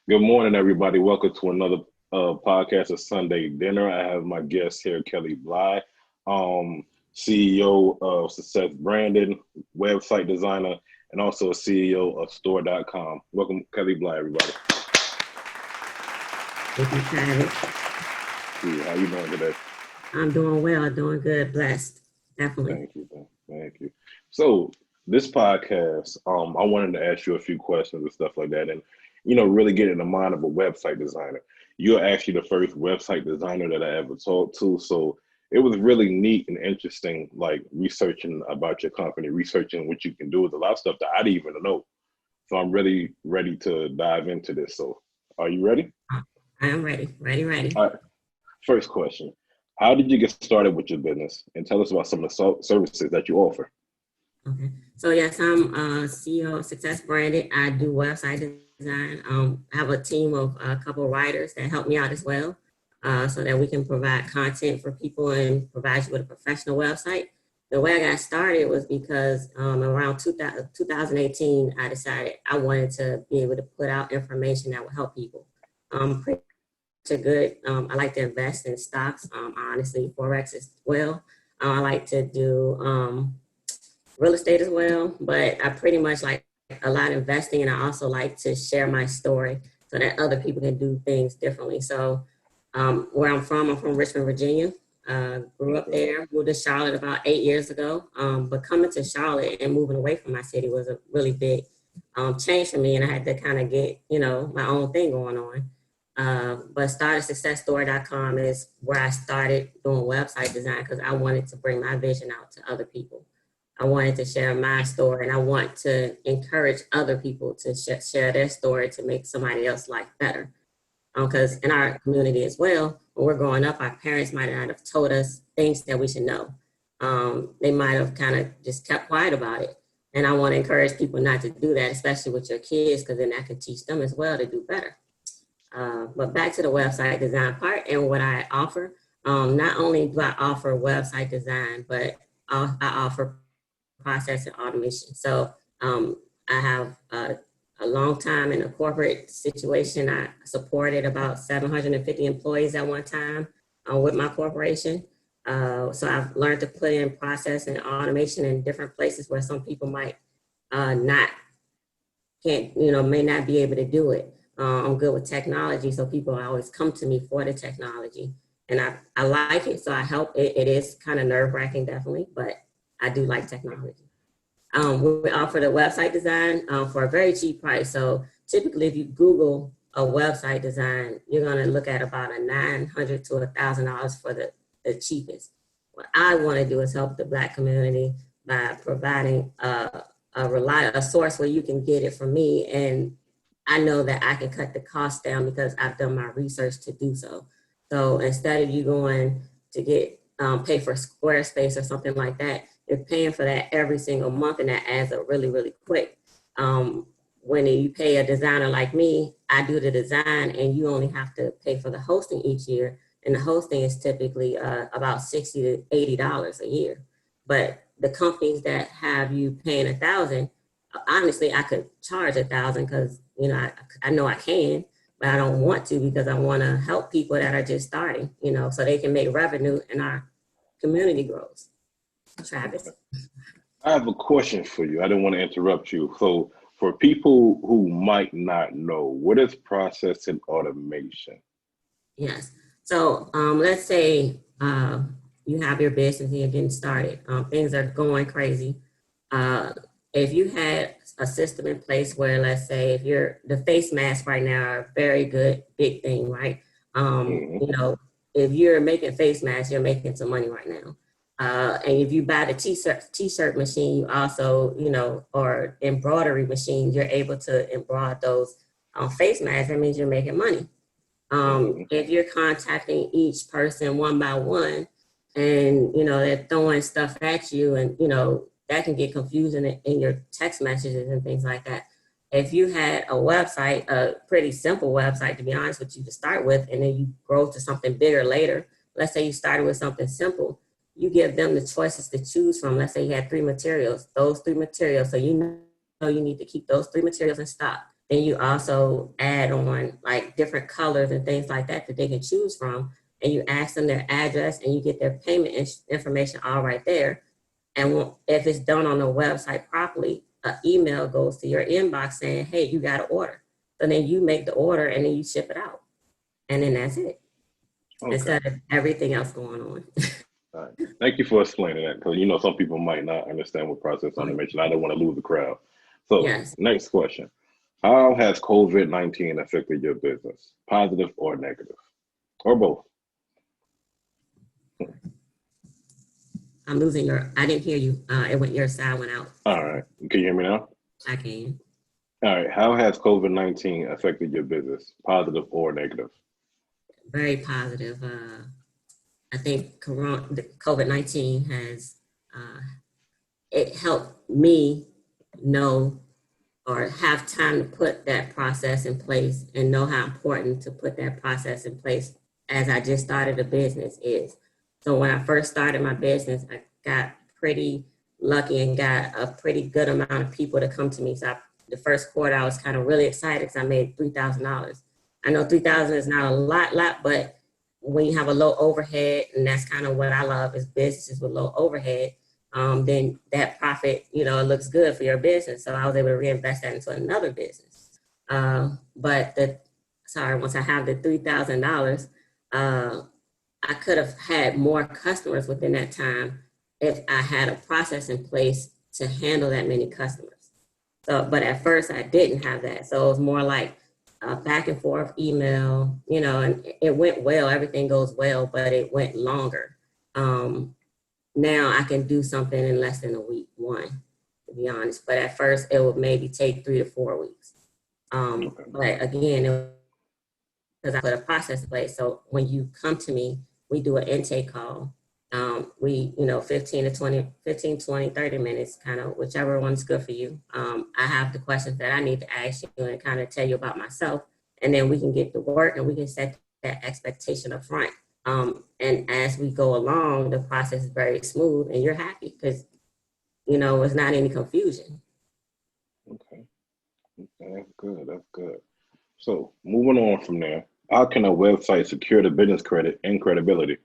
Good morning, everybody. Welcome to another podcast of Sunday Dinner. I have my guest here, Kelly Blye, um, CEO of Success Branding, website designer, and also a CEO of Store.com. Welcome, Kelly Blye, everybody. Thank you, Travis. How you doing today? I'm doing well, doing good, blessed, definitely. Thank you. So this podcast, I wanted to ask you a few questions and stuff like that, and really get in the mind of a website designer. You're actually the first website designer that I ever talked to, so it was really neat and interesting, like researching about your company, researching what you can do with a lot of stuff that I didn't even know. So I'm really ready to dive into this. So, are you ready? I am ready. All right. First question: how did you get started with your business, and tell us about some of the services that you offer? Okay. So yes, I'm CEO of Success Branded. I do website design. I have a team of a couple of writers that help me out as well, so that we can provide content for people and provide you with a professional website. The way I got started was because around 2018, I decided I wanted to be able to put out information that would help people. Pretty good. I like to invest in stocks. Honestly, Forex as well. I like to do real estate as well, but I pretty much like a lot of investing, and I also like to share my story so that other people can do things differently. So where I'm from Richmond, Virginia. Grew up there, moved to Charlotte about 8 years ago. But coming to Charlotte and moving away from my city was a really big change for me, and I had to kind of get, my own thing going on. But startedsuccessstore.com is where I started doing website design because I wanted to bring my vision out to other people. I wanted to share my story, and I want to encourage other people to share their story to make somebody else's life better. Because in our community as well, when we're growing up, our parents might not have told us things that we should know. They might have kind of just kept quiet about it. And I want to encourage people not to do that, especially with your kids, because then that can teach them as well to do better. But back to the website design part and what I offer. Not only do I offer website design, but I offer process and automation. So I have a long time in a corporate situation. I supported about 750 employees at one time with my corporation. So I've learned to put in process and automation in different places where some people might not can't, may not be able to do it. I'm good with technology, so people always come to me for the technology. And I like it, so I help. It is kind of nerve-wracking, definitely, but I do like technology. We offer the website design for a very cheap price. So typically, if you Google a website design, you're going to look at about a $900 to $1,000 for the cheapest. What I want to do is help the Black community by providing a source where you can get it from me, and I know that I can cut the cost down because I've done my research to do so. So instead of you going to get pay for Squarespace or something like that, you're paying for that every single month, and that adds up really, really quick. When you pay a designer like me, I do the design, and you only have to pay for the hosting each year. And the hosting is typically about $60 to $80 a year. But the companies that have you paying $1,000, honestly, I could charge $1,000 because I know I can, but I don't want to because I want to help people that are just starting, so they can make revenue and our community grows. Travis. I have a question for you. I didn't want to interrupt you. So, for people who might not know, what is process and automation? Yes. So let's say you have your business and you're getting started. Things are going crazy. Uh, if you had a system in place where, let's say, if you're the face masks right now are a very good big thing, right? If you're making face masks, you're making some money right now. And if you buy the t-shirt machine, you also, or embroidery machine, you're able to embroider those face masks. That means you're making money. If you're contacting each person one by one and, they're throwing stuff at you and, that can get confusing in your text messages and things like that. If you had a website, a pretty simple website, to be honest with you, to start with, and then you grow to something bigger later, let's say you started with something simple, you give them the choices to choose from. Let's say you had 3 materials, those 3 materials. So you know you need to keep those 3 materials in stock. Then you also add on like different colors and things like that that they can choose from. And you ask them their address and you get their payment information all right there. And if it's done on the website properly, an email goes to your inbox saying, hey, you got to order. So then you make the order and then you ship it out. And then that's it. Okay. Instead of everything else going on. All right. Thank you for explaining that, because some people might not understand what process automation. I don't want to lose the crowd. So Yes. next question. How has COVID-19 affected your business, positive or negative, or both? I'm losing I didn't hear you. Your sound went out. All right. Can you hear me now? I can. All right. How has COVID-19 affected your business, positive or negative? Very positive. I think COVID-19 has, it helped me know or have time to put that process in place and know how important to put that process in place as I just started a business is. So when I first started my business, I got pretty lucky and got a pretty good amount of people to come to me. So the first quarter, I was kind of really excited because I made $3,000. I know $3,000 is not a lot, but when you have a low overhead, and that's kind of what I love is businesses with low overhead, then that profit, it looks good for your business. So I was able to reinvest that into another business. Once I have the $3,000, I could have had more customers within that time if I had a process in place to handle that many customers. So, but at first I didn't have that. So it was more like back and forth email, and it went well. Everything goes well, but it went longer. Now I can do something in less than a week, to be honest. But at first it would maybe take 3 to 4 weeks. But again, because I put a process in place. So when you come to me, we do an intake call. We, 15, 20, 30 minutes, kind of whichever one's good for you. I have the questions that I need to ask you and kind of tell you about myself. And then we can get to work and we can set that expectation up front. And as we go along, the process is very smooth and you're happy because, it's not any confusion. Okay. That's good. That's good. So moving on from there, how can a website secure the business credit and credibility?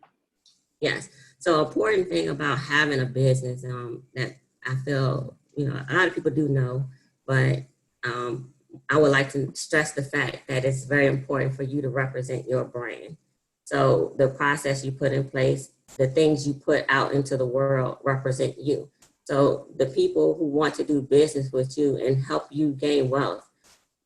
Yes. So important thing about having a business that I feel, a lot of people do know, but I would like to stress the fact that it's very important for you to represent your brand. So the process you put in place, the things you put out into the world represent you. So the people who want to do business with you and help you gain wealth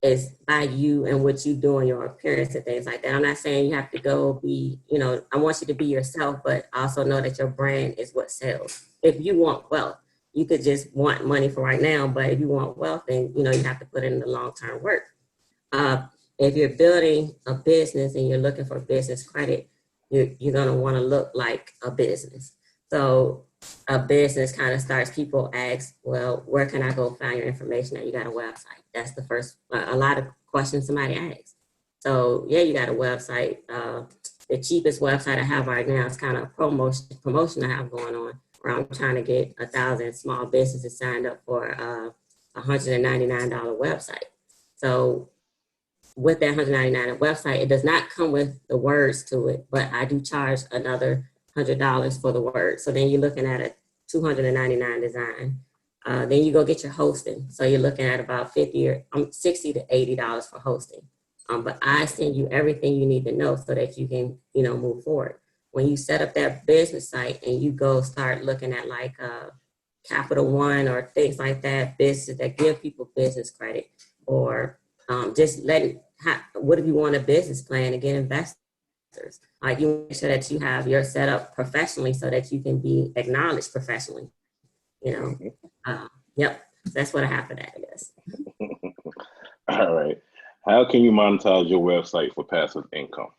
is by you and what you do in your appearance and things like that. I'm not saying you have to go be, I want you to be yourself, but also know that your brand is what sells. If you want wealth, you could just want money for right now, but if you want wealth, then, you have to put in the long-term work. If you're building a business and you're looking for business credit, you're going to want to look like a business. So a business kind of starts, people ask, well, where can I go find your information that you got a website? That's the first, a lot of questions somebody asks. So yeah, you got a website. The cheapest website I have right now is kind of a promotion I have going on where I'm trying to get 1,000 small businesses signed up for a $199 website. So with that $199 website, it does not come with the words to it, but I do charge another $100 for the words. So then you're looking at a $299 design. Then you go get your hosting. So you're looking at about $60 to $80 for hosting. But I send you everything you need to know so that you can, move forward. When you set up that business site and you go start looking at like Capital One or things like that, businesses that give people business credit, or just what if you want a business plan to get investors? Like you make sure that you have your setup professionally so that you can be acknowledged professionally. Yep, that's what I have for that, I guess. All right. How can you monetize your website for passive income?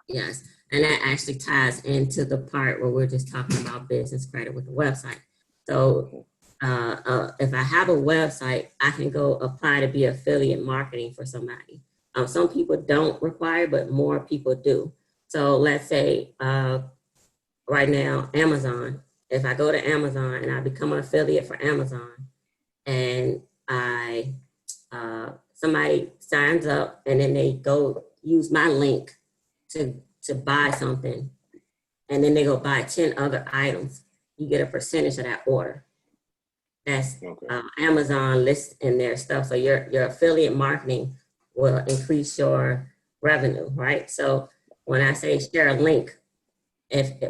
Yes, and that actually ties into the part where we're just talking about business credit with the website. So if I have a website, I can go apply to be affiliate marketing for somebody. Some people don't require, but more people do. So let's say right now, Amazon, if I go to Amazon and I become an affiliate for Amazon and I somebody signs up and then they go use my link to buy something, and then they go buy 10 other items, you get a percentage of that order. That's Amazon lists in their stuff. So your affiliate marketing will increase your revenue, right? So when I say share a link,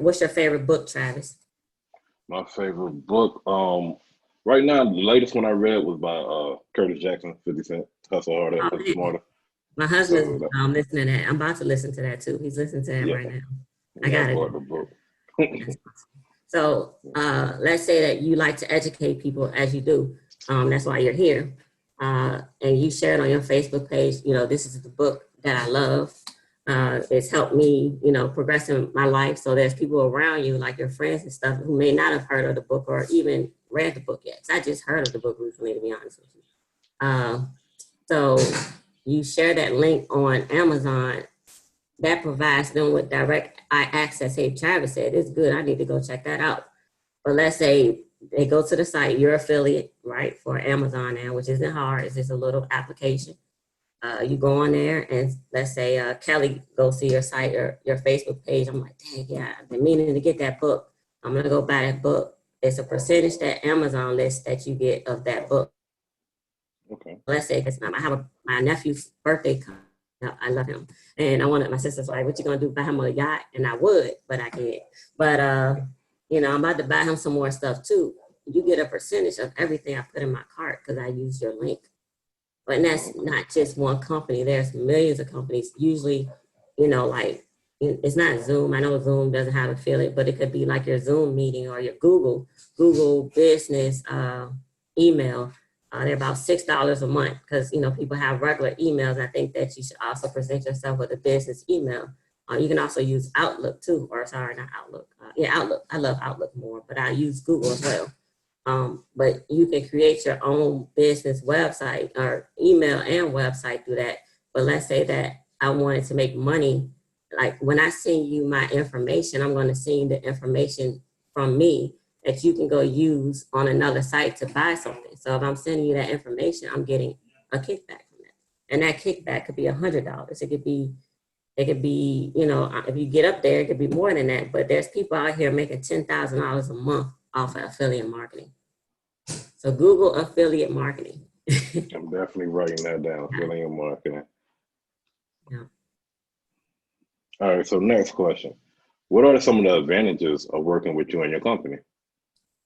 what's your favorite book, Travis? My favorite book, right now, the latest one I read was by Curtis Jackson, 50 Cent, Hustle Harder, Oh, Hustle Smarter. my husband's listening to that. I'm about to listen to that too. He's listening to that yeah, right now. I yeah, I got it. bought the book. So let's say that you like to educate people as you do. That's why you're here. And you share it on your Facebook page. You know, this is the book that I love. It's helped me, you know, progress in my life. So there's people around you, like your friends and stuff, who may not have heard of the book or even read the book yet. I just heard of the book recently, to be honest with you. So you share that link on Amazon. That provides them with direct access. Hey, Travis said it's good. I need to go check that out. But let's say they go to the site, your affiliate, right, for Amazon now, which isn't hard. It's just a little application. You go on there, and let's say Kelly goes to your site or your Facebook page. I'm like, dang, yeah, I've been meaning to get that book. I'm gonna go buy that book. It's a percentage that Amazon lists that you get of that book. Okay. Let's say because I have my nephew's birthday coming up. I love him, and I wanted, my sister's like, "What you gonna do? Buy him a yacht?" And I would, but I can't. But you know, I'm about to buy him some more stuff too. You get a percentage of everything I put in my cart because I use your link. But that's not just one company. There's millions of companies. Usually, you know, like it's not Zoom. I know Zoom doesn't have affiliate, but it could be like your Zoom meeting or your Google Business email. They're about $6 a month because, you know, people have regular emails. I think that you should also present yourself with a business email. You can also use Outlook too, or sorry, not Outlook. Yeah, Outlook. I love Outlook more, but I use Google as well. But you can create your own business website or email and website through that. But let's say that I wanted to make money. Like when I send you my information, I'm going to send you the information from me that you can go use on another site to buy something. So if I'm sending you that information, I'm getting a kickback from that. And that kickback could be $100. It could be, you know, if you get up there, it could be more than that. But there's people out here making $10,000 a month off of affiliate marketing. So Google affiliate marketing. I'm definitely writing that down, affiliate marketing. Yeah. All right, so next question. What are some of the advantages of working with you and your company?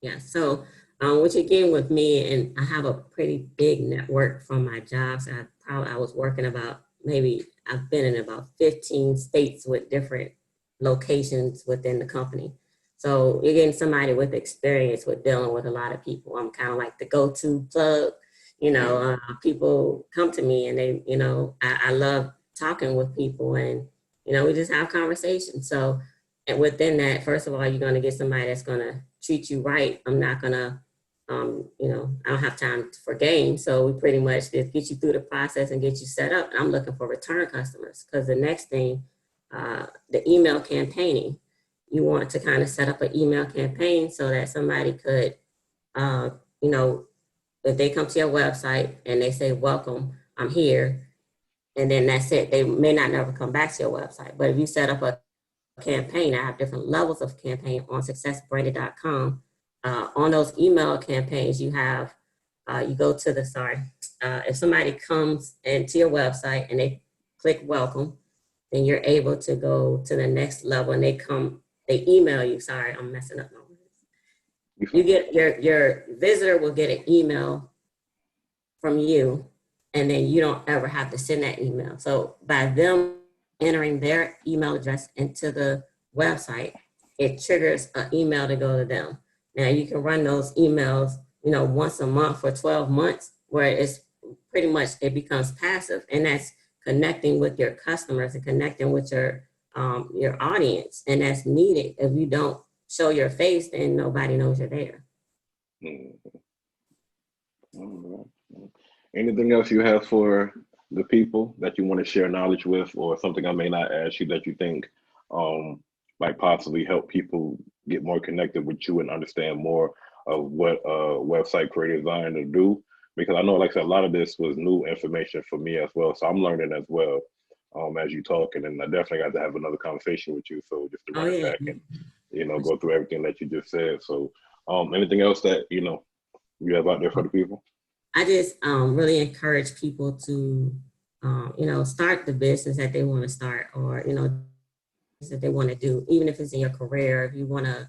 Yeah, so which again with me, and I have a pretty big network from my jobs. I was working I've been in about 15 states with different locations within the company. So you're getting somebody with experience with dealing with a lot of people. I'm kind of like the go-to plug. You know, people come to me and they, you know, I love talking with people, and, you know, we just have conversations. So, and within that, first of all, you're going to get somebody that's going to treat you right. I'm not going to, you know, I don't have time for games. So we pretty much just get you through the process and get you set up. I'm looking for return customers because the next thing, the email campaigning, you want to kind of set up an email campaign so that somebody could, you know, if they come to your website and they say, welcome, I'm here, and then that's it. They may not never come back to your website. But if you set up a campaign, I have different levels of campaign on successbranded.com. On those email campaigns, you have, you go to if somebody comes into your website and they click welcome, then you're able to go to the next level and they email you. Sorry, I'm messing up my words. You get your visitor will get an email from you, and then you don't ever have to send that email. So by them entering their email address into the website, it triggers an email to go to them. Now you can run those emails, you know, once a month for 12 months, where it's pretty much, it becomes passive, and that's connecting with your customers and connecting with your audience, and that's needed. If you don't show your face, then nobody knows you're there. Anything else you have for the people that you want to share knowledge with, or something I may not ask you that you think might possibly help people get more connected with you and understand more of what a website creative designer do? because I know, like I said, a lot of this was new information for me as well. So I'm learning as well as you talking, and I definitely got to have another conversation with you. So just to Oh run it yeah. back and go through everything that you just said. So anything else that you have out there for the people? I just really encourage people to, start the business that they want to start, or that they want to do, even if it's in your career. If you want to,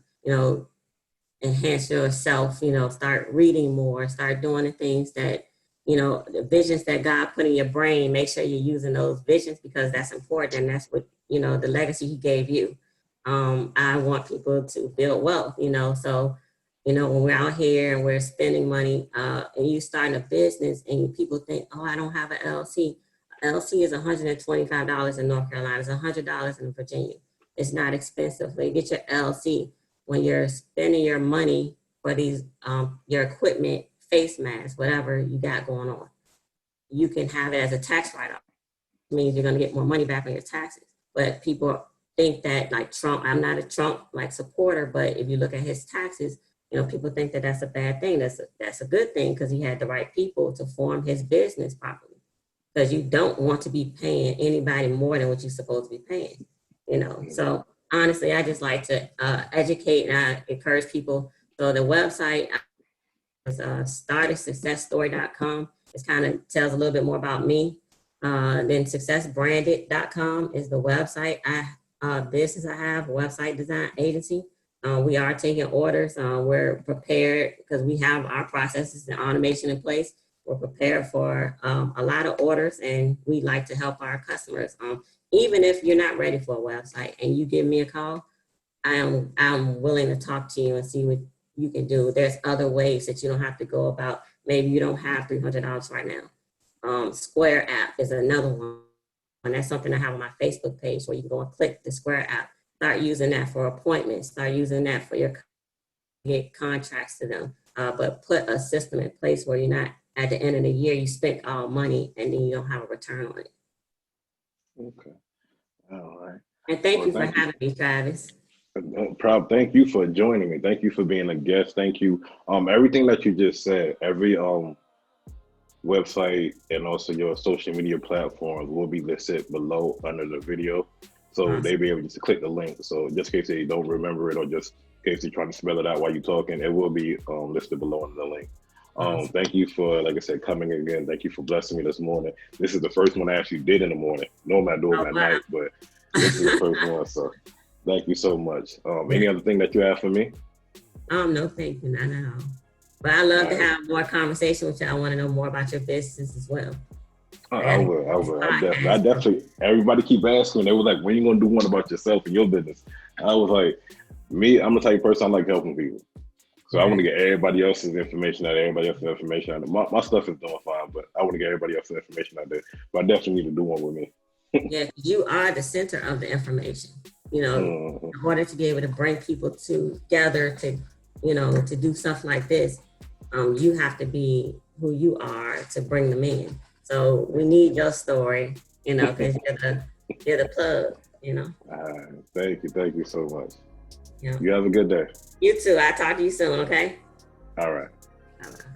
enhance yourself, start reading more, start doing the things that, the visions that God put in your brain. Make sure you're using those visions, because that's important, and that's what the legacy He gave you. I want people to build wealth, so when we're out here and we're spending money, and you starting a business and people think, oh, I don't have an LLC. LLC is $125 in North Carolina. It's $100 in Virginia. It's not expensive. So you get your LLC. When you're spending your money for these, your equipment, face masks, whatever you got going on, you can have it as a tax write-off. It means you're going to get more money back on your taxes. But people think that, like Trump, I'm not a Trump supporter, but if you look at his taxes, people think that that's a bad thing. That's a good thing, because he had the right people to form his business properly. Because you don't want to be paying anybody more than what you're supposed to be paying. So honestly, I just like to educate, and I encourage people. So the website is startedsuccessstory.com. It kind of tells a little bit more about me. Then successbranded.com is the website. Business I have, website design agency. We are taking orders. We're prepared because we have our processes and automation in place. We're prepared for a lot of orders, and we like to help our customers. Even if you're not ready for a website and you give me a call, I'm willing to talk to you and see what you can do. There's other ways that you don't have to go about. Maybe you don't have $300 right now. Square app is another one. And that's something I have on my Facebook page, where you can go and click the Square app. Start using that for appointments. Start using that for your get contracts to them. But put a system in place where you're not, at the end of the year, you spent all money and then you don't have a return on it. Okay. All right. And thank you for having me, Travis. Thank you for joining me. Thank you for being a guest. Thank you. Everything that you just said, every website and also your social media platforms will be listed below under the video. So Awesome. they'll be able to click the link. So just in case they don't remember it, or just in case you're trying to spell it out while you're talking, it will be listed below under the link. Awesome. Thank you for, like I said, coming again. Thank you for blessing me this morning. This is the first one I actually did in the morning. Normally I do it at night, but this is the first one. So thank you so much. Any other thing that you have for me? No, thank you. Not at all. But I love to have more conversation with you. I want to know more about your business as well. I will. I definitely. Everybody keep asking. They were like, "When you gonna do one about yourself and your business?" I was like, "Me, I'm the type of person I like helping people. So I want to get everybody else's information out. My stuff is doing fine, but I want to get everybody else's information out there. But I definitely need to do one with me." Yeah, you are the center of the information. In order to be able to bring people together to, to do stuff like this, you have to be who you are to bring them in. So we need your story, because you're the plug, Thank you so much. Yeah. You have a good day. You too. I'll talk to you soon, okay? All right. Bye-bye.